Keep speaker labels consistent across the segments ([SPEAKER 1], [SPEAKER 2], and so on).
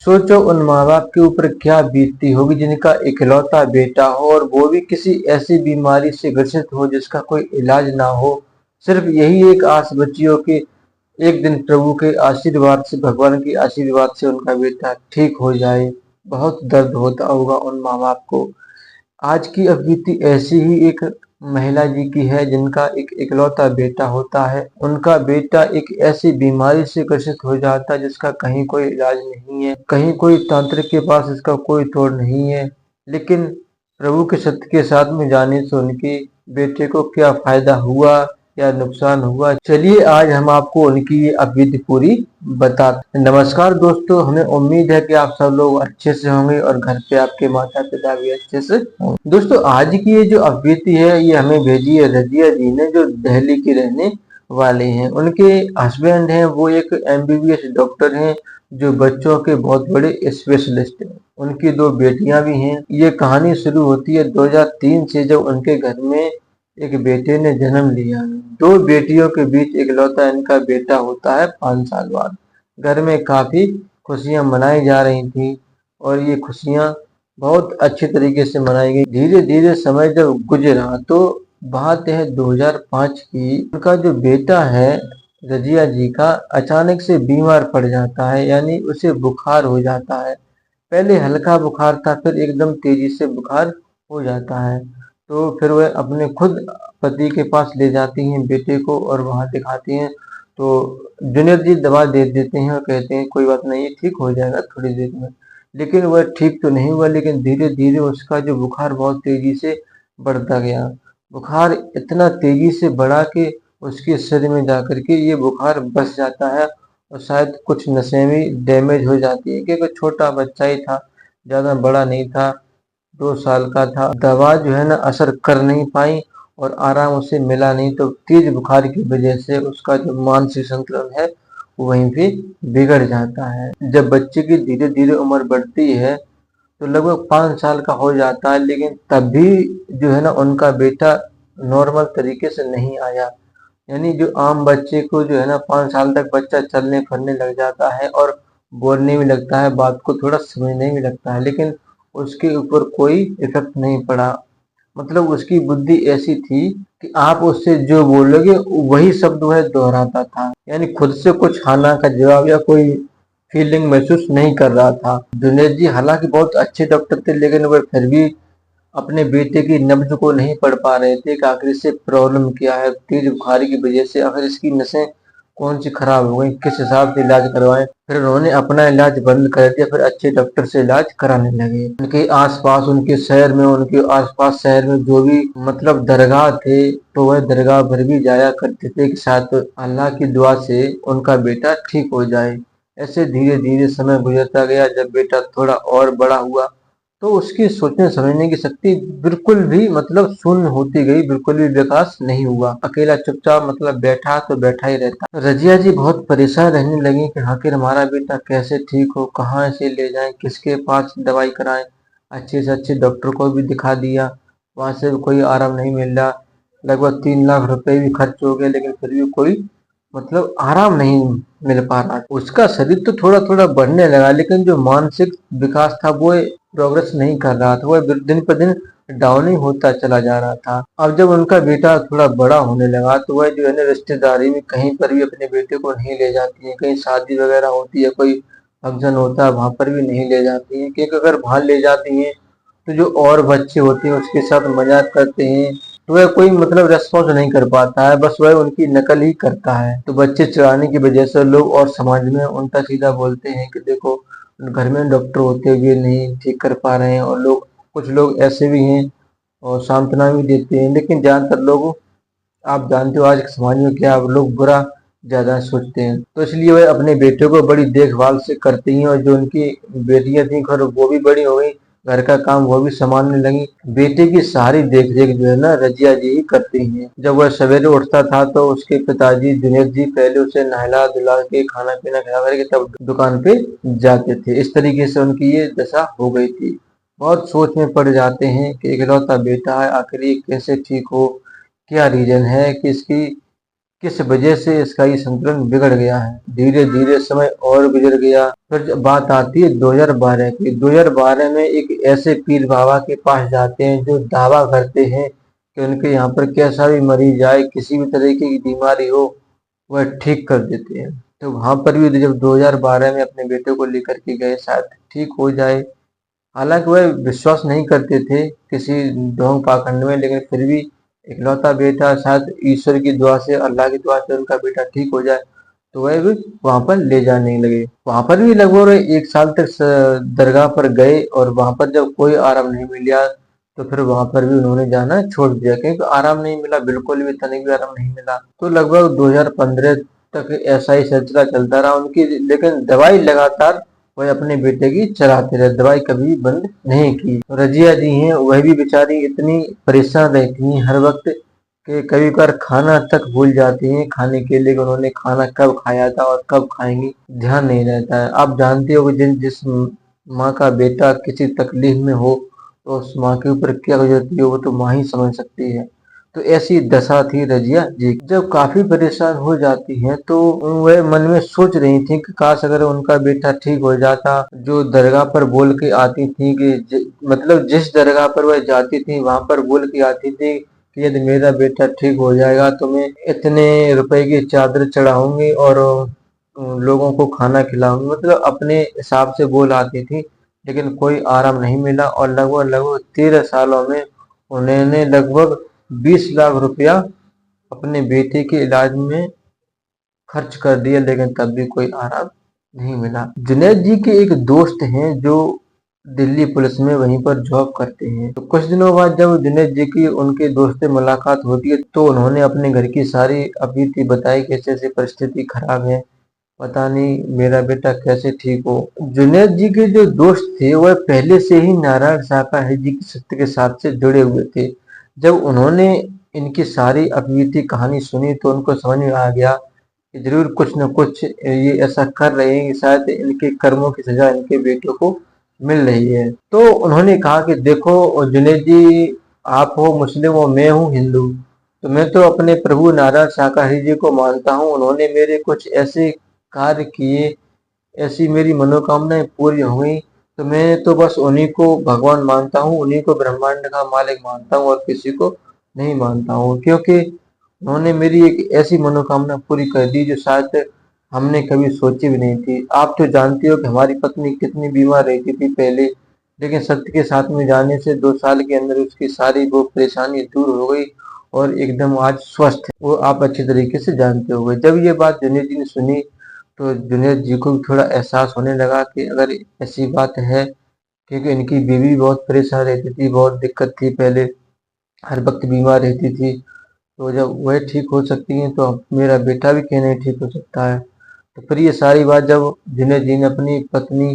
[SPEAKER 1] सोचो उन माँ बाप के ऊपर क्या बीतती होगी जिनका इकलौता बेटा हो और वो भी किसी ऐसी बीमारी से ग्रसित हो जिसका कोई इलाज ना हो। सिर्फ यही एक आस बची हो कि एक दिन प्रभु के आशीर्वाद से, भगवान के आशीर्वाद से उनका बेटा ठीक हो जाए। बहुत दर्द होता होगा उन माँ बाप को। आज की अभिव्यक्ति ऐसी ही एक महिला जी की है जिनका एक इकलौता बेटा होता है। उनका बेटा एक ऐसी बीमारी से ग्रसित हो जाता है जिसका कहीं कोई इलाज नहीं है, कहीं कोई तांत्रिक के पास इसका कोई तोड़ नहीं है। लेकिन प्रभु के सत्य के साथ में जाने से उनके बेटे को क्या फायदा हुआ या नुकसान हुआ, चलिए आज हम आपको उनकी ये अवधि पूरी बताते हैं। नमस्कार दोस्तों, हमें उम्मीद है कि आप सब लोग अच्छे से होंगे और घर पे आपके माता पिता भी अच्छे से होंगे। दोस्तों, आज की ये जो अवधि है ये हमें भेजी है रजिया जी ने, जो दिल्ली की रहने वाले हैं। उनके हस्बैंड हैं वो एक MBBS डॉक्टर हैं जो बच्चों के बहुत बड़े स्पेशलिस्ट हैं। उनकी दो बेटियां भी हैं। ये कहानी शुरू होती है 2003 से, जब उनके घर में एक बेटे ने जन्म लिया। दो बेटियों के बीच इकलौता इनका बेटा होता है 5 साल बाद। घर में काफी खुशियां मनाई जा रही थी और ये खुशियां बहुत अच्छे तरीके से मनाई गई। धीरे धीरे समय जब गुजरा तो बात है 2005 की। उनका जो बेटा है रजिया जी का अचानक से बीमार पड़ जाता है, यानी उसे बुखार हो जाता है। पहले हल्का बुखार था, फिर एकदम तेजी से बुखार हो जाता है। तो फिर वह अपने खुद पति के पास ले जाती हैं बेटे को और वहां दिखाती हैं। तो जूनियर जी दवा दे देते हैं और कहते हैं कोई बात नहीं, ठीक हो जाएगा थोड़ी देर में। लेकिन वह ठीक तो नहीं हुआ, लेकिन धीरे धीरे उसका जो बुखार बहुत तेजी से बढ़ता गया। बुखार इतना तेजी से बढ़ा कि उसके शरीर में जाकर के ये बुखार बस जाता है और शायद कुछ नसें भी डैमेज हो जाती है, क्योंकि छोटा बच्चा ही था, ज्यादा बड़ा नहीं था, 2 साल का था। दवा जो है ना असर कर नहीं पाई और आराम उसे मिला नहीं, तो तेज बुखार की वजह से उसका जो मानसिक संतुलन है वो वहीं पे बिगड़ जाता है। जब बच्चे की धीरे धीरे उम्र बढ़ती है तो लगभग 5 साल का हो जाता है, लेकिन तब भी जो है ना उनका बेटा नॉर्मल तरीके से नहीं आया। यानी जो आम बच्चे को जो है ना 5 साल तक बच्चा चलने फिरने लग जाता है और बोलने भी लगता है, बात को थोड़ा समझने भी लगता है, लेकिन उसके ऊपर कोई इफेक्ट नहीं पड़ा। मतलब उसकी बुद्धि ऐसी थी कि आप उससे जो बोलोगे वही शब्द वह दोहराता था, यानी खुद से कुछ हाना का जवाब या कोई फीलिंग महसूस नहीं कर रहा था। जुनेद जी हालांकि बहुत अच्छे डॉक्टर थे, लेकिन वह फिर भी अपने बेटे की नब्ज को नहीं पढ़ पा रहे थे कि आखिर इससे प्रॉब्लम क्या है। तेज बुखार की वजह से आखिर इसकी नसें कौन सी खराब हो गई, किस हिसाब से इलाज करवाएं। फिर उन्होंने अपना इलाज बंद कर दिया, फिर अच्छे डॉक्टर से इलाज कराने लगे। उनके आसपास, उनके शहर में, उनके आसपास शहर में जो भी मतलब दरगाह थे, तो वह दरगाह भर भी जाया करते थे कि साथ अल्लाह की दुआ से उनका बेटा ठीक हो जाए। ऐसे धीरे धीरे समय गुजरता गया। जब बेटा थोड़ा और बड़ा हुआ तो उसकी सोचने समझने की शक्ति बिल्कुल भी मतलब शून्य होती गई, बिल्कुल भी विकास नहीं हुआ। अकेला चुपचाप मतलब बैठा तो बैठा ही रहता। रजिया जी बहुत परेशान रहने लगी कि आखिर हमारा बेटा कैसे ठीक हो, कहाँ से ले जाएं, किसके पास दवाई कराएं। अच्छे से अच्छे डॉक्टर को भी दिखा दिया, वहां से भी कोई आराम नहीं मिल रहा। लगभग 3 लाख रुपए भी खर्च हो गए, लेकिन फिर भी कोई मतलब आराम नहीं मिल पा रहा। उसका शरीर तो थोड़ा थोड़ा बढ़ने लगा, लेकिन जो मानसिक विकास था वो प्रोग्रेस नहीं कर रहा था, वह दिन पर दिन डाउन ही होता चला जा रहा था। अब जब उनका बेटा थोड़ा बड़ा होने लगा तो वह जो है ना रिश्तेदारी में कहीं पर भी अपने बेटे को नहीं ले जाती है। कहीं शादी वगैरह होती है, कोई फंक्शन होता है, वहां पर भी नहीं ले जाती है, क्योंकि अगर वहां ले जाती हैं तो जो और बच्चे होते हैं उसके साथ मजाक करते हैं, तो वह कोई मतलब रेस्पॉन्स नहीं कर पाता है, बस वह उनकी नकल ही करता है। तो बच्चे चुराने की वजह से लोग और समाज में उल्टा सीधा बोलते हैं कि देखो घर में डॉक्टर होते हुए नहीं ठीक कर पा रहे हैं। और लोग, कुछ लोग ऐसे भी हैं और सांत्वना भी देते हैं, लेकिन ज्यादातर लोग, आप जानते हो आज के समाज में क्या लोग बुरा ज्यादा सोचते हैं। तो इसलिए वह अपने बेटे को बड़ी देखभाल से करती हैं, और जो उनकी बेटियां थी घर वो भी बड़ी हो गई, घर का काम वो भी संभालने लगी। बेटे की सारी देख रेख जो है ना रजिया जी ही करती हैं। जब वह सवेरे उठता था तो उसके पिताजी जुनेद जी पहले उसे नहला धुला के खाना पीना खिला करके तब दुकान पे जाते थे। इस तरीके से उनकी ये दशा हो गई थी। बहुत सोच में पड़ जाते हैं कि इकलौता बेटा है, आखिर ये कैसे ठीक हो, क्या रीजन है कि इसकी किस वजह से इसका ये संतुलन बिगड़ गया है। धीरे धीरे समय और गुजर गया। फिर जब बात आती है 2012 की, 2012 में एक ऐसे पीर बाबा के पास जाते हैं जो दावा करते हैं कि उनके यहाँ पर कैसा भी मरीज आए, किसी भी तरीके की बीमारी हो, वह ठीक कर देते हैं। तो वहां पर भी जब 2012 में अपने बेटे को लेकर के गए, शायद ठीक हो जाए। हालांकि वह विश्वास नहीं करते थे किसी ढोंग पाखंड में, लेकिन फिर भी इकलौता बेटा, शायद ईश्वर की दुआ से, अल्लाह की दुआ से उनका बेटा ठीक हो जाए, तो वह भी वहां पर ले जाने लगे। वहां पर भी लगभग 1 साल तक दरगाह पर गए, और वहां पर जब कोई आराम नहीं मिला तो फिर वहां पर भी उन्होंने जाना छोड़ दिया, क्योंकि आराम नहीं मिला, बिल्कुल भी तनिक भी आराम नहीं मिला। तो लगभग 2015 तक ऐसा ही सिलसिला चलता रहा उनकी, लेकिन दवाई लगातार वह अपने बेटे की चलाते रहे, दवाई कभी बंद नहीं की। रजिया जी हैं, वह भी बेचारी इतनी परेशान रहती हैं हर वक्त कि कभी कभार खाना तक भूल जाती हैं खाने के लिए, कि उन्होंने खाना कब खाया था और कब खाएंगी, ध्यान नहीं रहता है। आप जानते हो कि जिस माँ का बेटा किसी तकलीफ में हो तो उस माँ के ऊपर क्या गुजरती है, वो तो माँ ही समझ सकती है। तो ऐसी दशा थी रजिया जी। जब काफी परेशान हो जाती हैं तो वह मन में सोच रही थी कि काश अगर उनका बेटा ठीक हो जाता। जो दरगाह पर बोल के आती थी कि मतलब जिस दरगाह पर वह जाती थी वहां पर बोल के आती थी कि यदि मेरा बेटा ठीक हो जाएगा तो मैं इतने रुपए की चादर चढ़ाऊंगी और लोगों को खाना खिलाऊंगी, मतलब अपने हिसाब से बोल आती थी। लेकिन कोई आराम नहीं मिला, और लगभग लगभग 13 सालों में उन्होंने लगभग 20 लाख रुपया अपने बेटे के इलाज में खर्च कर दिया, लेकिन तब भी कोई आराम नहीं मिला। जुनैद जी के एक दोस्त हैं जो दिल्ली पुलिस में वहीं पर जॉब करते हैं। तो कुछ दिनों बाद जब जुनैद जी की उनके दोस्त से मुलाकात होती है तो उन्होंने अपने घर की सारी अबीती बताई कि ऐसे ऐसी परिस्थिति खराब है, पता नहीं मेरा बेटा कैसे ठीक हो। जुनैद जी के जो दोस्त थे वह पहले से ही नारायण शाकाहारी जी की सत्य के साथ से जुड़े हुए थे। जब उन्होंने इनकी सारी अबीती कहानी सुनी तो उनको समझ में आ गया कि जरूर कुछ न कुछ ये ऐसा कर रहे हैं कि शायद इनके कर्मों की सजा इनके बेटों को मिल रही है। तो उन्होंने कहा कि देखो जुनैद जी, आप हो मुस्लिम और मैं हूँ हिंदू, तो मैं तो अपने प्रभु नारायण शाकाहारी जी को मानता हूँ। उन्होंने मेरे कुछ ऐसे कार्य किए, ऐसी मेरी मनोकामनाएं पूरी हो गई, तो मैं तो बस उन्हीं को भगवान मानता हूँ, उन्हीं को ब्रह्मांड का मालिक मानता हूँ और किसी को नहीं मानता हूँ, क्योंकि उन्होंने मेरी एक ऐसी मनोकामना पूरी कर दी जो शायद हमने कभी सोची भी नहीं थी। आप तो जानते हो कि हमारी पत्नी कितनी बीमार रहती थी पहले, लेकिन सत्य के साथ में जाने से 2 साल के अंदर उसकी सारी वो परेशानी दूर हो गई और एकदम आज स्वस्थ है, वो आप अच्छी तरीके से जानते होंगे। जब ये बात जुनैद जी ने सुनी तो जुनैद जी को भी थोड़ा एहसास होने लगा कि अगर ऐसी बात है, क्योंकि इनकी बीवी बहुत परेशान रहती थी, बहुत दिक्कत थी पहले, हर वक्त बीमार रहती थी, तो जब वह ठीक हो सकती हैं तो मेरा बेटा भी क्यों नहीं ठीक हो सकता है। तो फिर ये सारी बात जब जुनैद जी ने अपनी पत्नी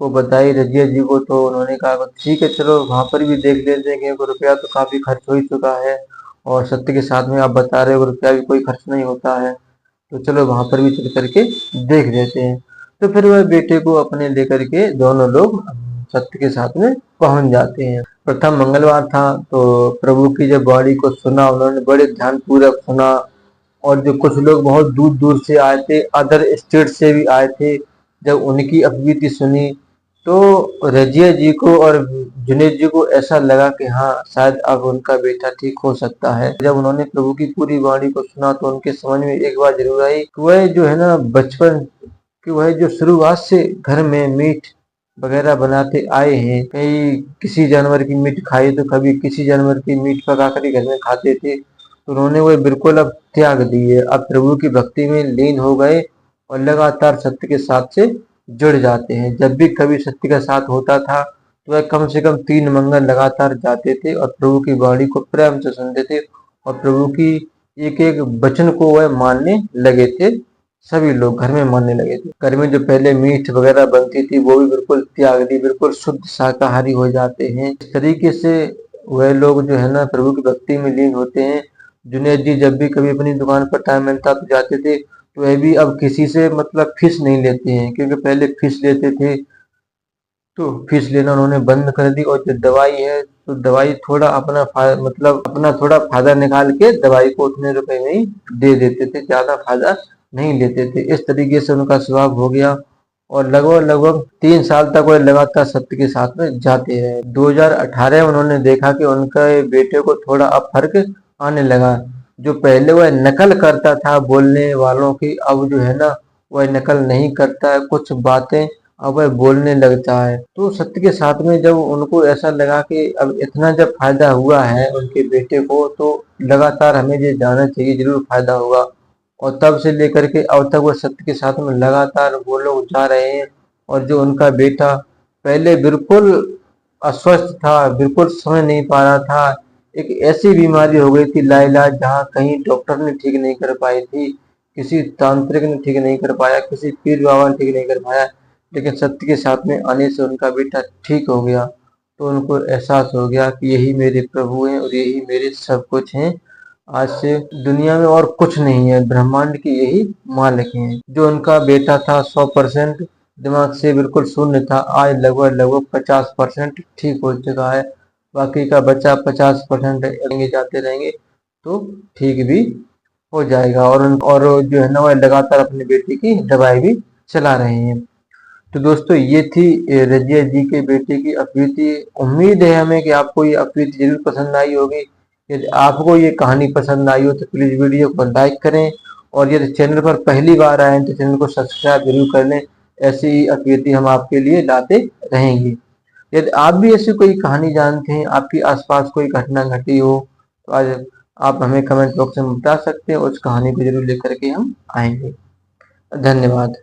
[SPEAKER 1] को बताई, रजिया जी को, तो उन्होंने कहा ठीक है चलो वहां पर भी देख लेते हैं, क्योंकि रुपया तो काफी खर्च हो ही चुका है और सत्य के साथ में आप बता रहे हो रुपया भी कोई खर्च नहीं होता है, तो चलो वहां पर भी चल करके देख लेते हैं। तो फिर वह बेटे को अपने लेकर के दोनों लोग सत्य के साथ में पहुंच जाते हैं। प्रथम मंगलवार था, तो प्रभु की जब बाणी को सुना उन्होंने बड़े ध्यान पूर्वक सुना, और जो कुछ लोग बहुत दूर दूर से आए थे, अदर स्टेट से भी आए थे, जब उनकी अवधि सुनी तो रजिया जी को और जुनैद जी को ऐसा लगा कि हाँ शायद अब उनका बेटा ठीक हो सकता है। जब उन्होंने प्रभु की पूरी वाणी को सुना तो उनके समझ में एक बात जरूर आई कि वह जो है ना बचपन कि वह जो शुरुआत से घर में मीट वगैरह बनाते आए हैं, कहीं किसी जानवर की मीट खाई तो कभी किसी जानवर की मीट पका कर ही घर में खाते थे, तो उन्होंने वह बिल्कुल अब त्याग दी है। अब प्रभु की भक्ति में लीन हो गए और लगातार सत्य के साथ से जुड़ जाते हैं। जब भी कभी सत्य का साथ होता था तो वह कम से कम 3 मंगल लगातार जाते थे और प्रभु की वाणी को प्रेम से सुनते थे और प्रभु की एक एक वचन को वह मानने लगे थे। सभी लोग घर में मानने लगे थे। घर में जो पहले मीट वगैरह बनती थी वो भी बिल्कुल त्याग दी, बिल्कुल शुद्ध शाकाहारी हो जाते हैं। इस तरीके से वह लोग जो है ना प्रभु की भक्ति में लीन होते हैं। जुनैद जी जब भी कभी अपनी दुकान पर टाइम मिलता तो जाते थे, तो वह भी अब किसी से मतलब फीस नहीं लेते हैं, क्योंकि पहले फीस लेते थे तो फीस लेना उन्होंने बंद कर दी, और जो दवाई है तो दवाई थोड़ा मतलब अपना थोड़ा फायदा निकाल के दवाई को उतने रुपए में ही दे देते थे, ज्यादा फायदा नहीं लेते थे। इस तरीके से उनका स्वभाव हो गया और लगभग लगभग 3 साल तक वो लगातार सत्य के साथ में जाते रहे। 2018 में उन्होंने देखा कि उनके बेटे को थोड़ा अब फर्क आने लगा। जो पहले वह नकल करता था बोलने वालों की, अब जो है ना वह नकल नहीं करता है, कुछ बातें अब वह बोलने लगता है। तो सत्य के साथ में जब उनको ऐसा लगा कि अब इतना जब फायदा हुआ है उनके बेटे को, तो लगातार हमें ये जाना चाहिए, जरूर फायदा होगा। और तब से लेकर के अब तक वो सत्य के साथ में लगातार वो लोग जा रहे हैं। और जो उनका बेटा पहले बिल्कुल अस्वस्थ था, बिल्कुल समझ नहीं पा रहा था, एक ऐसी बीमारी हो गई थी लाइलाज, जहाँ कहीं डॉक्टर ने ठीक नहीं कर पाई थी, किसी तांत्रिक ने ठीक नहीं कर पाया, किसी पीर बाबा ने ठीक नहीं कर पाया, लेकिन सत्य के साथ में आने से उनका बेटा ठीक हो गया। तो उनको एहसास हो गया कि यही मेरे प्रभु हैं और यही मेरे सब कुछ हैं। आज से दुनिया में और कुछ नहीं है, ब्रह्मांड की यही मालिक हैं। जो उनका बेटा था 100% दिमाग से बिल्कुल शून्य था, आज लगभग लगभग 50% ठीक हो चुका है। बाकी का बच्चा 50% रहेंगे, जाते रहेंगे तो ठीक भी हो जाएगा। और जो है ना वह लगातार अपने बेटे की दवाई भी चला रहे हैं। तो दोस्तों ये थी रजिया जी के बेटे की अप्रीति। उम्मीद है हमें कि आपको ये अप्रीति जरूर पसंद आई होगी। यदि आपको ये कहानी पसंद आई हो तो प्लीज वीडियो को लाइक करें, और यदि चैनल पर पहली बार आए तो चैनल को सब्सक्राइब जरूर कर लें। ऐसी ही अप्रीति हम आपके लिए लाते रहेंगे। यदि आप भी ऐसी कोई कहानी जानते हैं, आपके आसपास कोई घटना घटी हो, तो आज आप हमें कमेंट बॉक्स में बता सकते हैं, उस कहानी को जरूर लेकर के हम आएंगे। धन्यवाद।